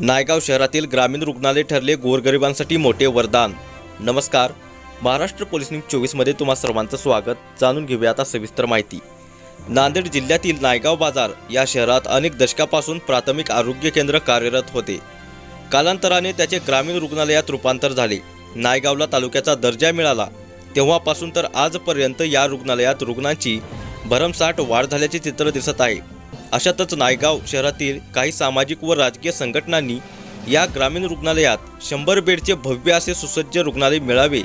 नायगाव शहरातील ग्रामीण रुग्णालय ठरले गोरगरिबांसाठी मोठे वरदान। नमस्कार, महाराष्ट्र पोलीस न्यूज 24 मध्ये तुम्हा सर्वांचं स्वागत। जाणून घेऊया आता सविस्तर माहिती। नांदेड जिल्ह्यातील नायगाव बाजार या शहरात अनेक दशकापासून प्राथमिक आरोग्य केंद्र कार्यरत होते। कालांतराने त्याचे ग्रामीण रुग्णालयात रूपांतर झाले। नायगावला तालुक्याचा दर्जा मिळाला तेव्हापासून तर आजपर्यंत या रुग्णालयात रुग्णांची भरमसाठ वाढ झाल्याचे चित्र दिसत आहे। अशातच नायगाव शहरातील काही सामाजिक व राजकीय संघटनांनी या ग्रामीण रुग्णालयात 100 बेडचे भव्य असे सुसज्ज रुग्णालय मिळावे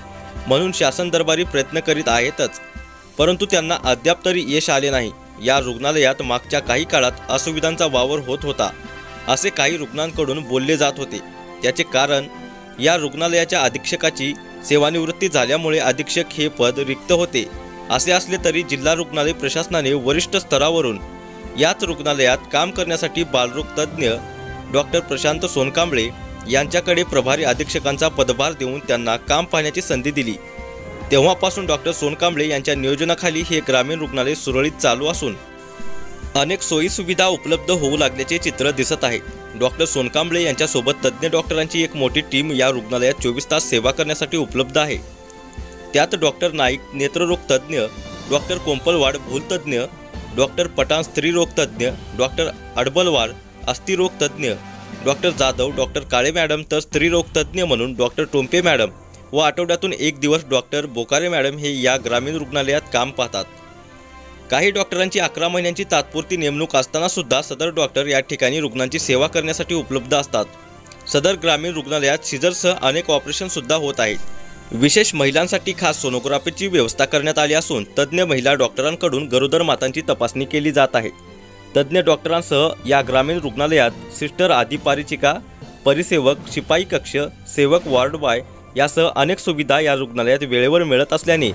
म्हणून शासन दरबारी प्रयत्न करीत आहेतच, परंतु त्यांना अद्याप तरी यश आले नाही। या रुग्णालयात मागच्या काही काळात असुविधांचा वावर होत होता असे काही रुग्णांकडून बोलले जात होते। त्याचे कारण या रुग्णालयाच्या अधीक्षकाची सेवानिवृत्ती झाल्यामुळे अधीक्षक हे पद रिक्त होते असे असले तरी जिल्हा रुग्णालय प्रशासनाने वरिष्ठ स्तरावरून याच रुग्णालयात काम करण्यासाठी बालरोग तज्ज्ञ डॉक्टर प्रशांत सोनकांबळे यांच्याकडे प्रभारी अधीक्षकांचा पदभार देऊन त्यांना काम पाहण्याची संधी दिली। तेव्हापासून डॉक्टर सोनकांबळे यांच्या नियोजनाखाली हे ग्रामीण रुग्णालय सुरळीत चालू असून अनेक सोयी सुविधा उपलब्ध होऊ लागल्याचे चित्र दिसत आहे। डॉक्टर सोनकांबळे यांच्यासोबत तज्ज्ञ डॉक्टरांची एक मोठी टीम या रुग्णालयात 24 तास सेवा करण्यासाठी उपलब्ध आहे। त्यात डॉक्टर नाईक नेत्ररोग तज्ज्ञ, डॉक्टर कोंपलवाड भूलतज्ज्ञ, डॉक्टर पठाण स्त्रीरोग तज्ज्ञ, डॉक्टर अडबलवार अस्थिरोग तज्ज्ञ, डॉक्टर जाधव, डॉक्टर काळे मॅडम तर स्त्रीरोग तज्ज्ञ म्हणून डॉक्टर टोंपे मॅडम व आठवड्यातून एक दिवस डॉक्टर बोकारे मॅडम हे या ग्रामीण रुग्णालयात काम पाहतात। काही डॉक्टरांची 11 महिन्यांची तात्पुरती नेमणूक असताना सुद्धा सदर डॉक्टर या ठिकाणी रुग्णांची सेवा करण्यासाठी उपलब्ध असतात। सदर ग्रामीण रुग्णालयात सिझरसह अनेक ऑपरेशन सुद्धा होत आहेत। विशेष महिलांसाठी खास सोनोग्राफीची व्यवस्था करण्यात आली असून तज्ज्ञ महिला डॉक्टरांकडून गरोदर मातांची तपासणी केली जात आहे। तज्ज्ञ डॉक्टरांसह या ग्रामीण रुग्णालयात सिस्टर, आदी परिचिका, परिसेवक, शिपाई कक्ष, सेवक वॉर्ड बॉय यासह अनेक सुविधा या रुग्णालयात वेळेवर मिळत असल्याने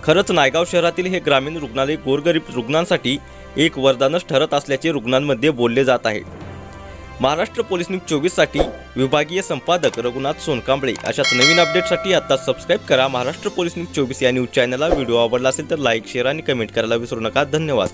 खरंच नायगाव शहरातील हे ग्रामीण रुग्णालय गोरगरीब रुग्णांसाठी एक वरदानच ठरत असल्याचे रुग्णांमध्ये बोलले जात आहे। महाराष्ट्र पोलीस न्यूज 24 साठी विभागीय संपादक रघुनाथ सोनकांबळे। अशाच नवीन अपडेटसाठी आता सबस्क्राइब करा महाराष्ट्र पोलीस न्यूज 24 या न्यूज चॅनलला। व्हिडिओ आवडला असेल तर लाईक, शेअर आणि कमेंट करायला विसरू नका। धन्यवाद।